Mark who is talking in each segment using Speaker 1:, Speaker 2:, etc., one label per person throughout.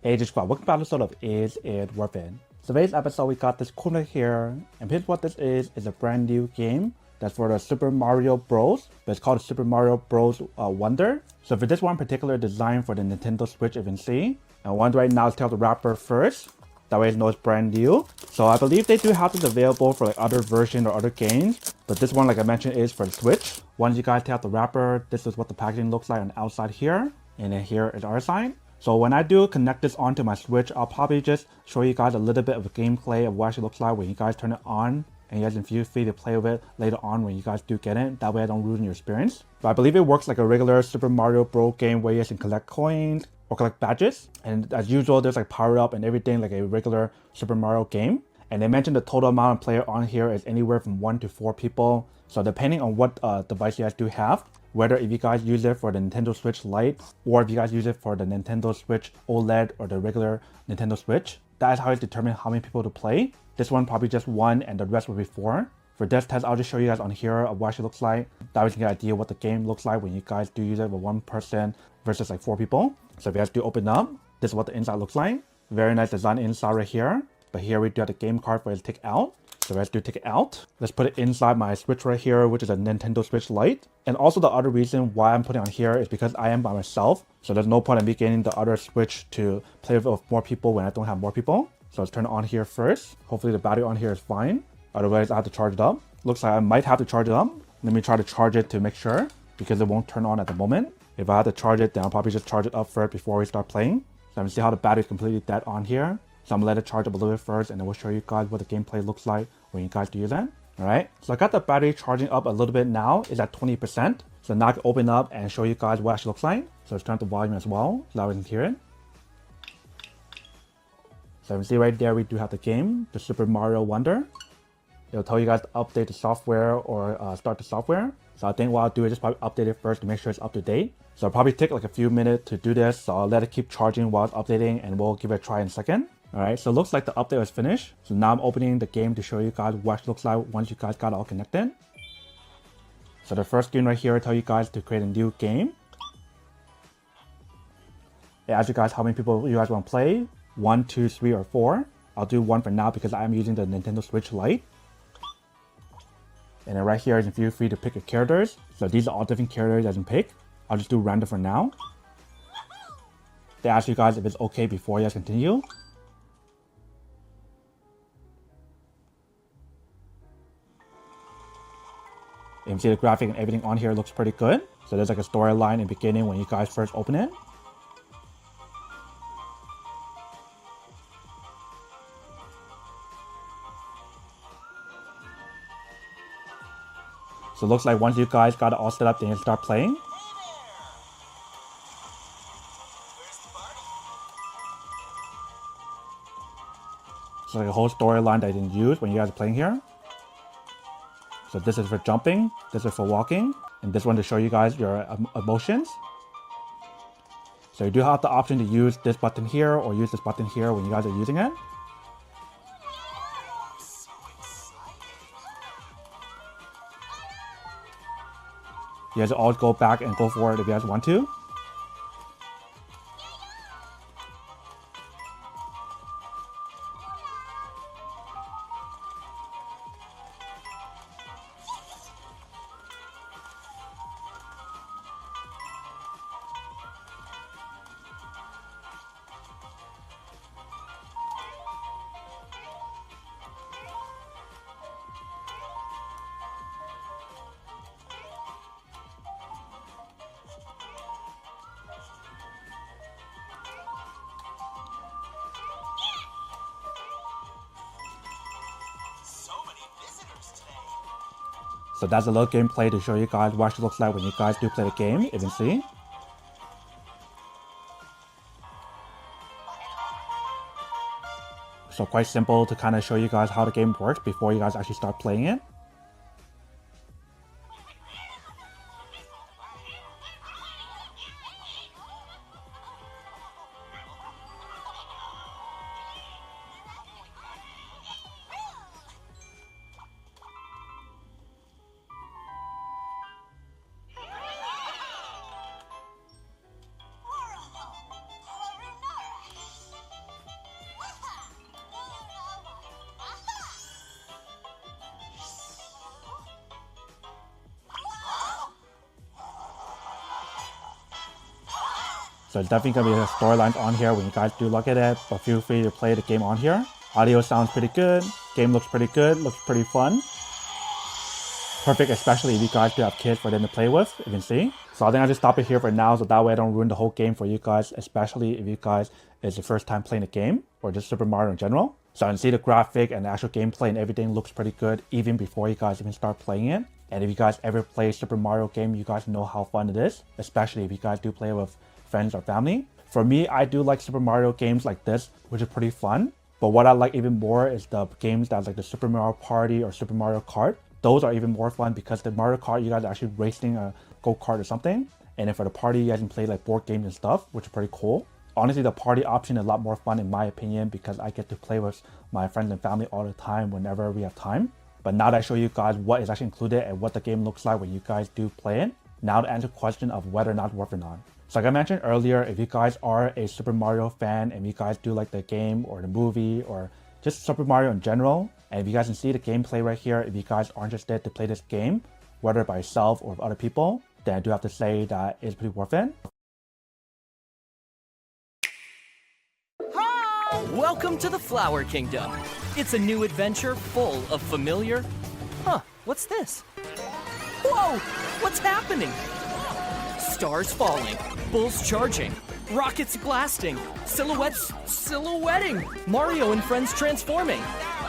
Speaker 1: Hey, just welcome back to episode of Is It Worth It? So today's episode we got this corner here, and here's what this is a brand new game that's for the Super Mario Bros. But it's called Super Mario Bros. Wonder. So for this one particular designed for the Nintendo Switch, if you can see. And one right now is tell the wrapper first. That way it's know it's brand new. So I believe they do have this available for like other versions or other games. But this one, like I mentioned, is for the Switch. Once you guys take out the wrapper, this is what the packaging looks like on the outside here. And then here is our side. So when I do connect this onto my Switch, I'll probably just show you guys a little bit of a gameplay of what it actually looks like when you guys turn it on. And you guys can feel free to play with it later on when you guys do get it. That way I don't ruin your experience. But I believe it works like a regular Super Mario Bros. Game where you guys can collect coins or collect badges. And as usual, there's like power up and everything like a regular Super Mario game. And they mentioned the total amount of player on here is anywhere from 1 to 4 people. So depending on what device you guys do have, whether if you guys use it for the Nintendo Switch Lite or if you guys use it for the Nintendo Switch OLED or the regular Nintendo Switch, that is how it determines how many people to play. This one probably just 1 and the rest will be 4. For this test, I'll just show you guys on here of what it looks like. That way you can get an idea what the game looks like when you guys do use it with 1 person versus like 4 people. So if you guys do open up, this is what the inside looks like. Very nice design inside right here. But here we do have the game card for it to take out. So let's do take it out. Let's put it inside my Switch right here, which is a Nintendo Switch Lite. And also the other reason why I'm putting it on here is because I am by myself. So there's no point in me getting the other Switch to play with more people when I don't have more people. So let's turn it on here first. Hopefully the battery on here is fine. Otherwise I have to charge it up. Looks like I might have to charge it up. Let me try to charge it to make sure because it won't turn on at the moment. If I have to charge it, then I'll probably just charge it up first before we start playing. So I'm gonna see how the battery is completely dead on here. So I'm gonna let it charge up a little bit first and then we'll show you guys what the gameplay looks like when you guys do that. Alright, so I got the battery charging up a little bit now. It's at 20%. So now I can open up and show you guys what it actually looks like. So let's turn up the volume as well so that we can hear it. So you can see right there we do have the game, the Super Mario Wonder. It'll tell you guys to update the software or start the software. So I think what I'll do is just probably update it first to make sure it's up to date. So it'll probably take like a few minutes to do this. So I'll let it keep charging while it's updating and we'll give it a try in a second. Alright, so it looks like the update was finished. So now I'm opening the game to show you guys what it looks like once you guys got it all connected. So the first screen right here will tell you guys to create a new game. It asks you guys how many people you guys want to play. 1, 2, 3, or 4. I'll do 1 for now because I am using the Nintendo Switch Lite. And then right here you can feel free to pick your characters. So these are all different characters that you can pick. I'll just do random for now. They ask you guys if it's okay before you guys continue. You can see the graphic and everything on here looks pretty good. So there's like a storyline in the beginning when you guys first open it. So it looks like once you guys got it all set up, then you start playing. So like a whole storyline that you can use when you guys are playing here. So this is for jumping, this is for walking, and this one to show you guys your emotions. So you do have the option to use this button here or use this button here when you guys are using it. You guys all go back and go for it if you guys want to. So that's a little gameplay to show you guys what it looks like when you guys do play the game, if you can see. So quite simple to kind of show you guys how the game works before you guys actually start playing it. So it's definitely going to be storylines on here when you guys do look at it, but feel free to play the game on here. Audio sounds pretty good, game looks pretty good, looks pretty fun. Perfect, especially if you guys do have kids for them to play with, you can see. So I think I'll just stop it here for now, so that way I don't ruin the whole game for you guys, especially if you guys is the first time playing the game, or just Super Mario in general. So I can see the graphic and the actual gameplay and everything looks pretty good, even before you guys even start playing it. And if you guys ever play Super Mario game, you guys know how fun it is, especially if you guys do play with friends or family. For me, I do like Super Mario games like this, which is pretty fun. But what I like even more is the games that's like the Super Mario Party or Super Mario Kart. Those are even more fun because the Mario Kart, you guys are actually racing a go-kart or something. And then for the party, you guys can play like board games and stuff, which is pretty cool. Honestly, the party option is a lot more fun in my opinion because I get to play with my friends and family all the time whenever we have time. But now that I show you guys what is actually included and what the game looks like when you guys do play it, now to answer the question of whether or not worth it or not. So like I mentioned earlier, if you guys are a Super Mario fan and you guys do like the game or the movie or just Super Mario in general, and if you guys can see the gameplay right here, if you guys are interested to play this game, whether by yourself or with other people, then I do have to say that it's pretty worth it.
Speaker 2: Hi! Welcome to the Flower Kingdom. It's a new adventure full of familiar... Huh, what's this? Whoa! What's happening? Stars falling, bulls charging, rockets blasting, silhouettes silhouetting, Mario and friends transforming.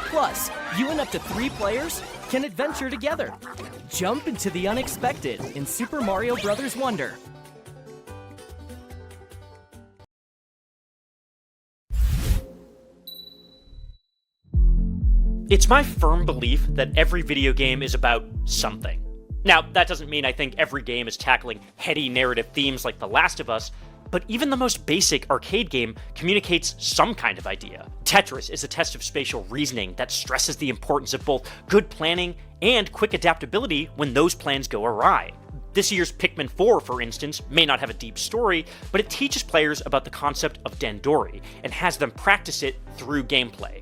Speaker 2: Plus, you and up to 3 players can adventure together. Jump into the unexpected in Super Mario Bros. Wonder.
Speaker 3: It's my firm belief that every video game is about something. Now, that doesn't mean I think every game is tackling heady narrative themes like The Last of Us, but even the most basic arcade game communicates some kind of idea. Tetris is a test of spatial reasoning that stresses the importance of both good planning and quick adaptability when those plans go awry. This year's Pikmin 4, for instance, may not have a deep story, but it teaches players about the concept of Dandori and has them practice it through gameplay.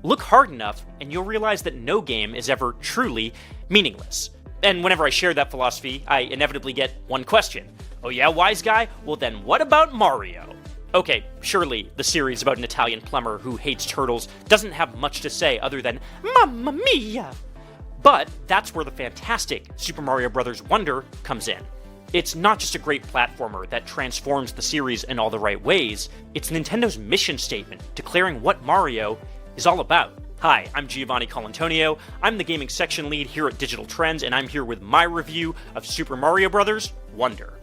Speaker 3: Look hard enough, and you'll realize that no game is ever truly meaningless. And whenever I share that philosophy, I inevitably get one question. Oh yeah, wise guy? Well then, what about Mario? Okay, surely the series about an Italian plumber who hates turtles doesn't have much to say other than Mamma Mia! But that's where the fantastic Super Mario Bros. Wonder comes in. It's not just a great platformer that transforms the series in all the right ways, it's Nintendo's mission statement declaring what Mario is all about. Hi, I'm Giovanni Colantonio, I'm the gaming section lead here at Digital Trends, and I'm here with my review of Super Mario Bros. Wonder.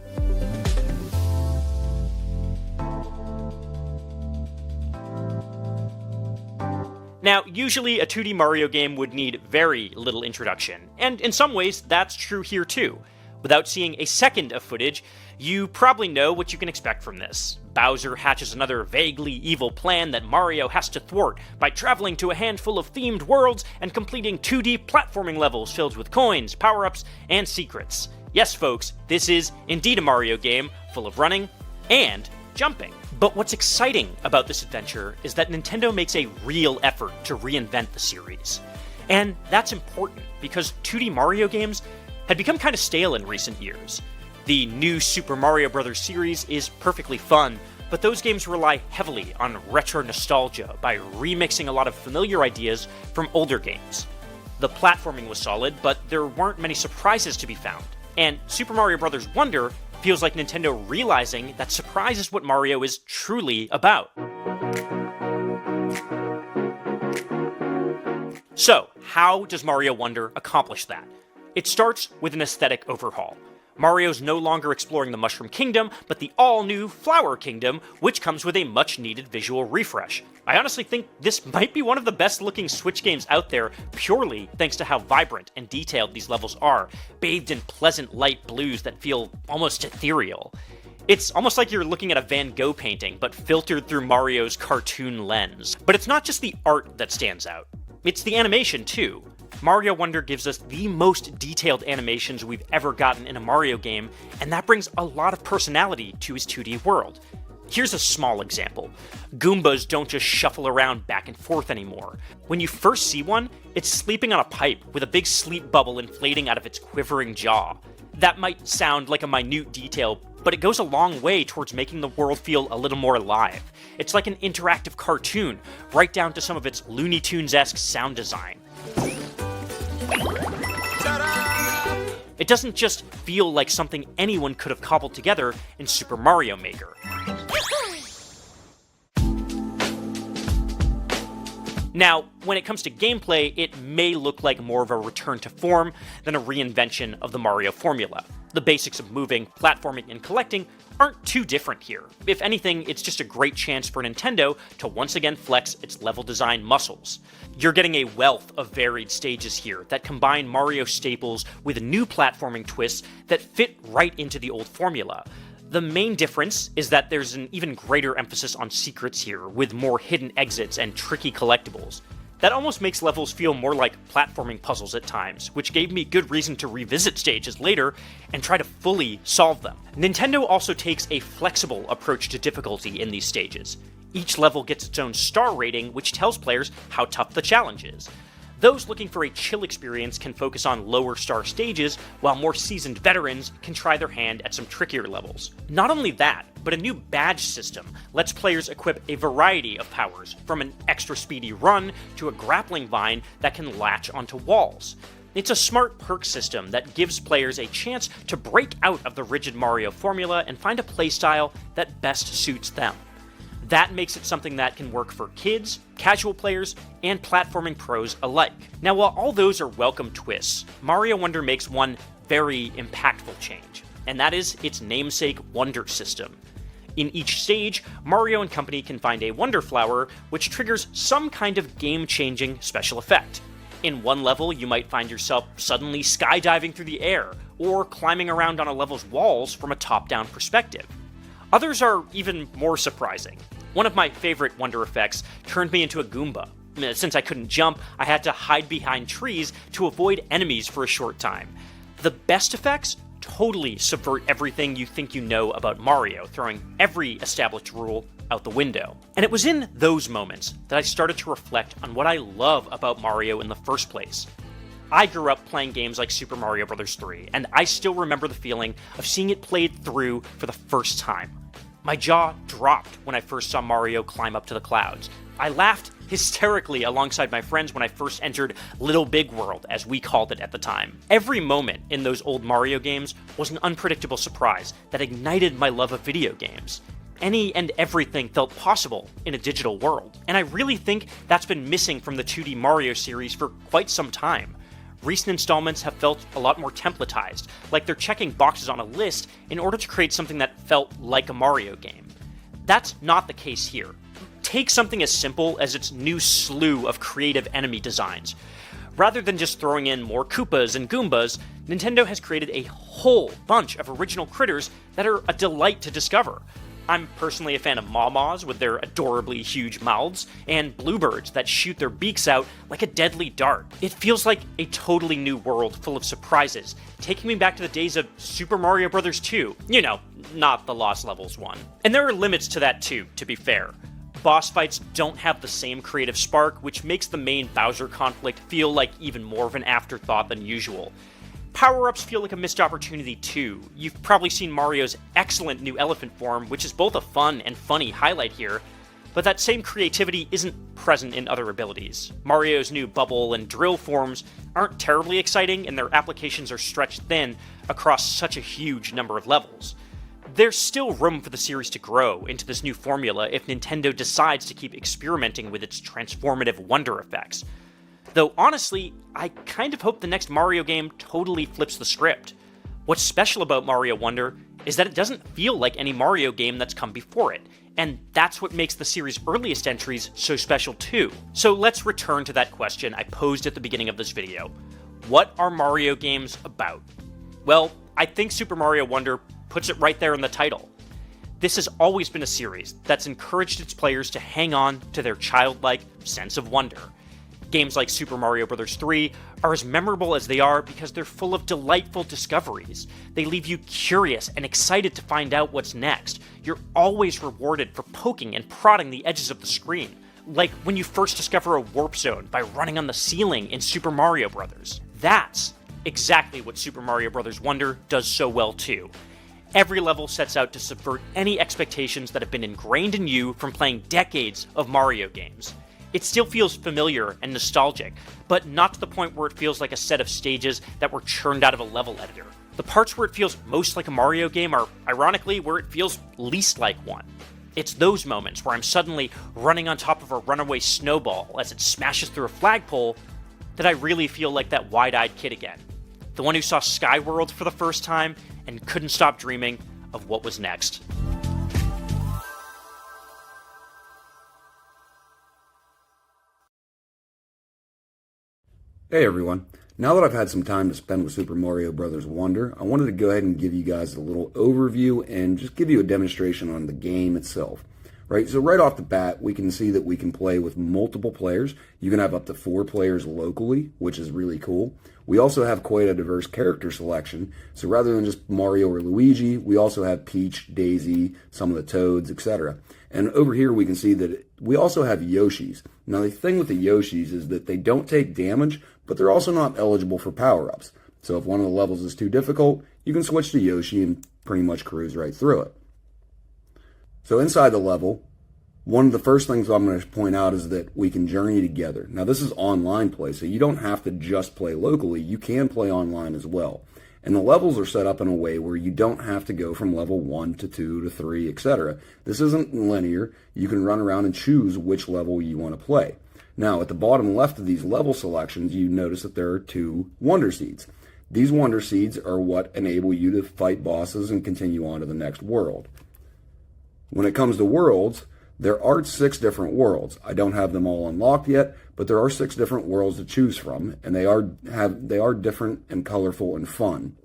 Speaker 3: Now, usually a 2D Mario game would need very little introduction, and in some ways that's true here too. Without seeing a second of footage, you probably know what you can expect from this. Bowser hatches another vaguely evil plan that Mario has to thwart by traveling to a handful of themed worlds and completing 2D platforming levels filled with coins, power-ups, and secrets. Yes, folks, this is indeed a Mario game full of running and jumping. But what's exciting about this adventure is that Nintendo makes a real effort to reinvent the series. And that's important because 2D Mario games had become kind of stale in recent years. The new Super Mario Bros. Series is perfectly fun, but those games rely heavily on retro nostalgia by remixing a lot of familiar ideas from older games. The platforming was solid, but there weren't many surprises to be found. And Super Mario Bros. Wonder feels like Nintendo realizing that surprise is what Mario is truly about. So, how does Mario Wonder accomplish that? It starts with an aesthetic overhaul. Mario's no longer exploring the Mushroom Kingdom, but the all-new Flower Kingdom, which comes with a much-needed visual refresh. I honestly think this might be one of the best-looking Switch games out there, purely thanks to how vibrant and detailed these levels are, bathed in pleasant light blues that feel almost ethereal. It's almost like you're looking at a Van Gogh painting, but filtered through Mario's cartoon lens. But it's not just the art that stands out. It's the animation, too. Mario Wonder gives us the most detailed animations we've ever gotten in a Mario game, and that brings a lot of personality to his 2D world. Here's a small example. Goombas don't just shuffle around back and forth anymore. When you first see one, it's sleeping on a pipe with a big sleep bubble inflating out of its quivering jaw. That might sound like a minute detail, but it goes a long way towards making the world feel a little more alive. It's like an interactive cartoon, right down to some of its Looney Tunes-esque sound design. It doesn't just feel like something anyone could have cobbled together in Super Mario Maker. Now, when it comes to gameplay, it may look like more of a return to form than a reinvention of the Mario formula. The basics of moving, platforming, and collecting aren't too different here. If anything, it's just a great chance for Nintendo to once again flex its level design muscles. You're getting a wealth of varied stages here that combine Mario staples with new platforming twists that fit right into the old formula. The main difference is that there's an even greater emphasis on secrets here, with more hidden exits and tricky collectibles. That almost makes levels feel more like platforming puzzles at times, which gave me good reason to revisit stages later and try to fully solve them. Nintendo also takes a flexible approach to difficulty in these stages. Each level gets its own star rating, which tells players how tough the challenge is. Those looking for a chill experience can focus on lower star stages, while more seasoned veterans can try their hand at some trickier levels. Not only that, but a new badge system lets players equip a variety of powers, from an extra speedy run to a grappling vine that can latch onto walls. It's a smart perk system that gives players a chance to break out of the rigid Mario formula and find a playstyle that best suits them. That makes it something that can work for kids, casual players, and platforming pros alike. Now, while all those are welcome twists, Mario Wonder makes one very impactful change, and that is its namesake Wonder System. In each stage, Mario and company can find a Wonder Flower, which triggers some kind of game-changing special effect. In one level, you might find yourself suddenly skydiving through the air, or climbing around on a level's walls from a top-down perspective. Others are even more surprising. One of my favorite Wonder effects turned me into a Goomba. Since I couldn't jump, I had to hide behind trees to avoid enemies for a short time. The best effects totally subvert everything you think you know about Mario, throwing every established rule out the window. And it was in those moments that I started to reflect on what I love about Mario in the first place. I grew up playing games like Super Mario Bros. 3, and I still remember the feeling of seeing it played through for the first time. My jaw dropped when I first saw Mario climb up to the clouds. I laughed hysterically alongside my friends when I first entered Little Big World, as we called it at the time. Every moment in those old Mario games was an unpredictable surprise that ignited my love of video games. Any and everything felt possible in a digital world, and I really think that's been missing from the 2D Mario series for quite some time. Recent installments have felt a lot more templatized, like they're checking boxes on a list in order to create something that felt like a Mario game. That's not the case here. Take something as simple as its new slew of creative enemy designs. Rather than just throwing in more Koopas and Goombas, Nintendo has created a whole bunch of original critters that are a delight to discover. I'm personally a fan of Maw-Maws with their adorably huge mouths, and bluebirds that shoot their beaks out like a deadly dart. It feels like a totally new world full of surprises, taking me back to the days of Super Mario Bros. 2. You know, not the Lost Levels one. And there are limits to that too, to be fair. Boss fights don't have the same creative spark, which makes the main Bowser conflict feel like even more of an afterthought than usual. Power-ups feel like a missed opportunity too. You've probably seen Mario's excellent new elephant form, which is both a fun and funny highlight here, but that same creativity isn't present in other abilities. Mario's new bubble and drill forms aren't terribly exciting, and their applications are stretched thin across such a huge number of levels. There's still room for the series to grow into this new formula if Nintendo decides to keep experimenting with its transformative Wonder effects. Though honestly, I kind of hope the next Mario game totally flips the script. What's special about Mario Wonder is that it doesn't feel like any Mario game that's come before it, and that's what makes the series' earliest entries so special too. So let's return to that question I posed at the beginning of this video. What are Mario games about? Well, I think Super Mario Wonder puts it right there in the title. This has always been a series that's encouraged its players to hang on to their childlike sense of wonder. Games like Super Mario Bros. 3 are as memorable as they are because they're full of delightful discoveries. They leave you curious and excited to find out what's next. You're always rewarded for poking and prodding the edges of the screen, like when you first discover a warp zone by running on the ceiling in Super Mario Bros. That's exactly what Super Mario Bros. Wonder does so well too. Every level sets out to subvert any expectations that have been ingrained in you from playing decades of Mario games. It still feels familiar and nostalgic, but not to the point where it feels like a set of stages that were churned out of a level editor. The parts where it feels most like a Mario game are, ironically, where it feels least like one. It's those moments where I'm suddenly running on top of a runaway snowball as it smashes through a flagpole that I really feel like that wide-eyed kid again. The one who saw Skyworld for the first time and couldn't stop dreaming of what was next.
Speaker 4: Hey everyone, now that I've had some time to spend with Super Mario Bros. Wonder, I wanted to go ahead and give you guys a little overview and just give you a demonstration on the game itself. Right, so right off the bat, we can see that we can play with multiple players. You can have up to 4 players locally, which is really cool. We also have quite a diverse character selection. So rather than just Mario or Luigi, we also have Peach, Daisy, some of the Toads, etc. And over here we can see that we also have Yoshis. Now the thing with the Yoshis is that they don't take damage, but they're also not eligible for power-ups. So if one of the levels is too difficult, you can switch to Yoshi and pretty much cruise right through it. So inside the level, one of the first things I'm going to point out is that we can journey together. Now this is online play, so you don't have to just play locally. You can play online as well. And the levels are set up in a way where you don't have to go from level 1 to 2 to 3, etc. This isn't linear. You can run around and choose which level you want to play. Now, at the bottom left of these level selections, you notice that there are 2 Wonder Seeds. These Wonder Seeds are what enable you to fight bosses and continue on to the next world. When it comes to worlds, there are 6 different worlds. I don't have them all unlocked yet, but there are 6 different worlds to choose from, and they are different and colorful and fun.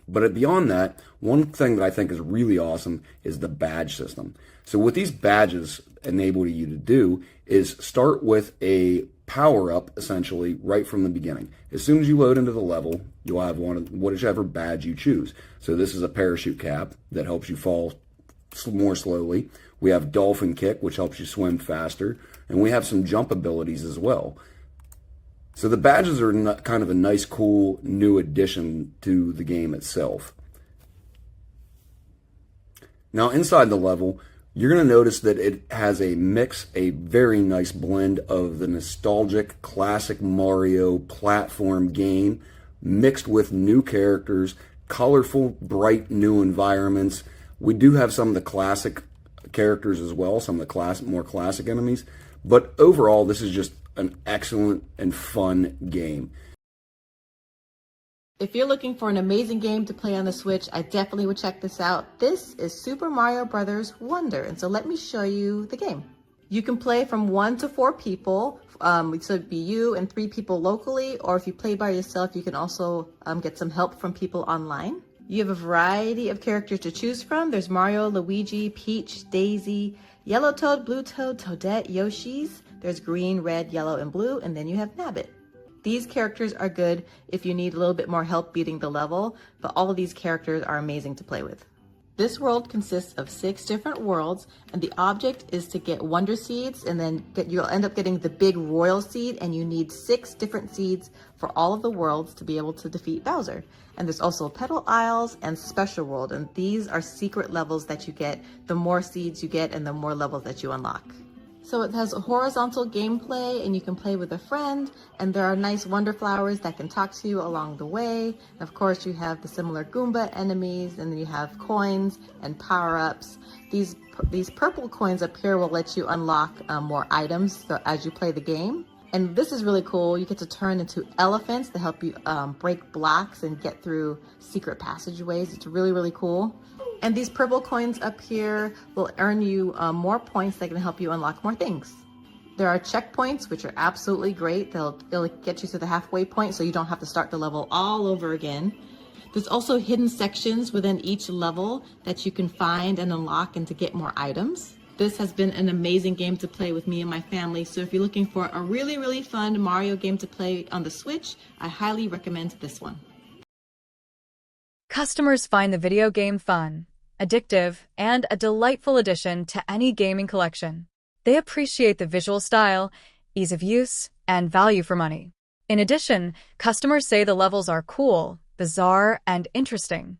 Speaker 4: But beyond that, one thing that I think is really awesome is the badge system. So what these badges enable you to do is start with a power-up, essentially, right from the beginning. As soon as you load into the level, you'll have whichever badge you choose. So this is a parachute cap that helps you fall more slowly. We have Dolphin Kick, which helps you swim faster. And we have some jump abilities as well. So the badges are kind of a nice, cool, new addition to the game itself. Now, inside the level, you're going to notice that it has a very nice blend of the nostalgic, classic Mario platform game, mixed with new characters, colorful, bright, new environments. We do have some of the classic characters as well, some of the more classic enemies. But overall, this is just an excellent and fun game.
Speaker 5: If you're looking for an amazing game to play on the Switch, I definitely would check this out. This is Super Mario Bros. Wonder, and so let me show you the game. You can play from 1 to 4 people, so it'd be you and 3 people locally, or if you play by yourself, you can also get some help from people online. You have a variety of characters to choose from. There's Mario, Luigi, Peach, Daisy, Yellow Toad, Blue Toad, Toadette, Yoshis. There's green, red, yellow, and blue, and then you have Nabbit. These characters are good if you need a little bit more help beating the level, but all of these characters are amazing to play with. This world consists of 6 different worlds, and the object is to get Wonder Seeds, and then you'll end up getting the big Royal Seed, and you need 6 different seeds for all of the worlds to be able to defeat Bowser. And there's also Petal Isles and Special World, and these are secret levels that you get the more seeds you get and the more levels that you unlock. So it has a horizontal gameplay, and you can play with a friend, and there are nice wonder flowers that can talk to you along the way. And of course, you have the similar Goomba enemies, and then you have coins and power-ups. These purple coins up here will let you unlock more items as you play the game. And this is really cool. You get to turn into elephants to help you break blocks and get through secret passageways. It's really, really cool. And these purple coins up here will earn you more points that can help you unlock more things. There are checkpoints, which are absolutely great. They'll get you to the halfway point so you don't have to start the level all over again. There's also hidden sections within each level that you can find and unlock and to get more items. This has been an amazing game to play with me and my family. So if you're looking for a really, really fun Mario game to play on the Switch, I highly recommend this one.
Speaker 6: Customers find the video game fun, addictive, and a delightful addition to any gaming collection. They appreciate the visual style, ease of use, and value for money. In addition, customers say the levels are cool, bizarre, and interesting.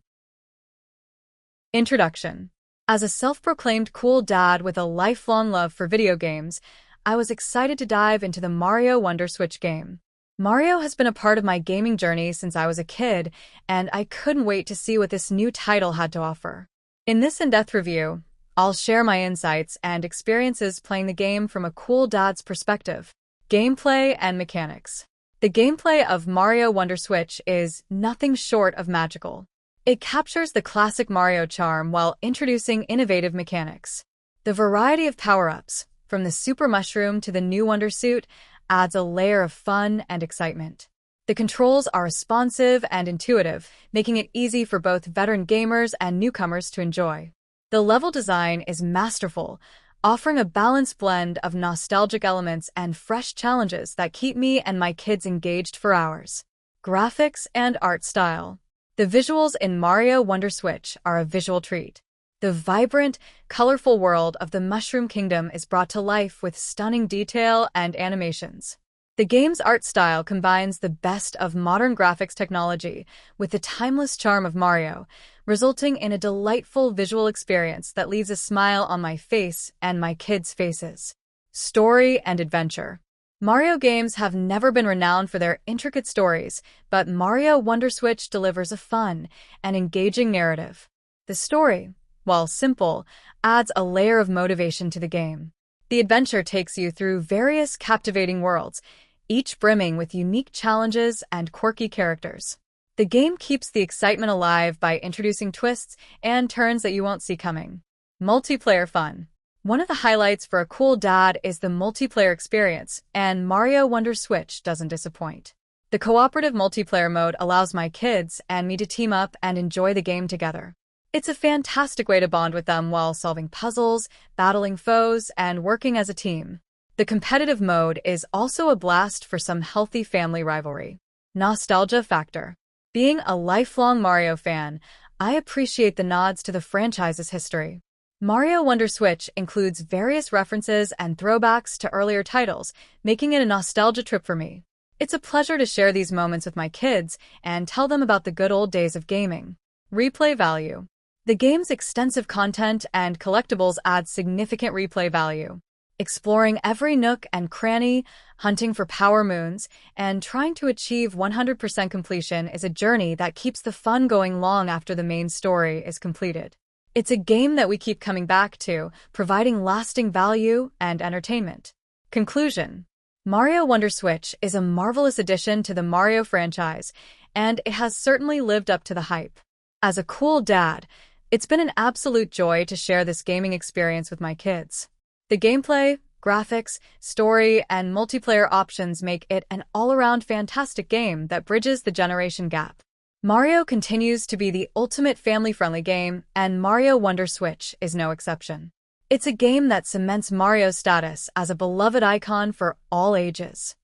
Speaker 6: Introduction. As a self-proclaimed cool dad with a lifelong love for video games, I was excited to dive into the Mario Wonder Switch game. Mario has been a part of my gaming journey since I was a kid, and I couldn't wait to see what this new title had to offer. In this in-depth review, I'll share my insights and experiences playing the game from a cool dad's perspective, gameplay, and mechanics. The gameplay of Mario Wonder Switch is nothing short of magical. It captures the classic Mario charm while introducing innovative mechanics. The variety of power-ups, from the Super Mushroom to the new Wonder Suit, adds a layer of fun and excitement. The controls are responsive and intuitive, making it easy for both veteran gamers and newcomers to enjoy. The level design is masterful, offering a balanced blend of nostalgic elements and fresh challenges that keep me and my kids engaged for hours. Graphics and art style. The visuals in Mario Wonder Switch are a visual treat. The vibrant, colorful world of the Mushroom Kingdom is brought to life with stunning detail and animations. The game's art style combines the best of modern graphics technology with the timeless charm of Mario, resulting in a delightful visual experience that leaves a smile on my face and my kids' faces. Story and adventure. Mario games have never been renowned for their intricate stories, but Mario Wonder Switch delivers a fun and engaging narrative. The story, while simple, adds a layer of motivation to the game. The adventure takes you through various captivating worlds, each brimming with unique challenges and quirky characters. The game keeps the excitement alive by introducing twists and turns that you won't see coming. Multiplayer fun. One of the highlights for a cool dad is the multiplayer experience, and Mario Wonder Switch doesn't disappoint. The cooperative multiplayer mode allows my kids and me to team up and enjoy the game together. It's a fantastic way to bond with them while solving puzzles, battling foes, and working as a team. The competitive mode is also a blast for some healthy family rivalry. Nostalgia factor. Being a lifelong Mario fan, I appreciate the nods to the franchise's history. Mario Wonder Switch includes various references and throwbacks to earlier titles, making it a nostalgia trip for me. It's a pleasure to share these moments with my kids and tell them about the good old days of gaming. Replay value. The game's extensive content and collectibles add significant replay value. Exploring every nook and cranny, hunting for power moons, and trying to achieve 100% completion is a journey that keeps the fun going long after the main story is completed. It's a game that we keep coming back to, providing lasting value and entertainment. Conclusion. Mario Wonder Switch is a marvelous addition to the Mario franchise, and it has certainly lived up to the hype. As a cool dad, it's been an absolute joy to share this gaming experience with my kids. The gameplay, graphics, story, and multiplayer options make it an all-around fantastic game that bridges the generation gap. Mario continues to be the ultimate family-friendly game, and Mario Wonder Switch is no exception. It's a game that cements Mario's status as a beloved icon for all ages.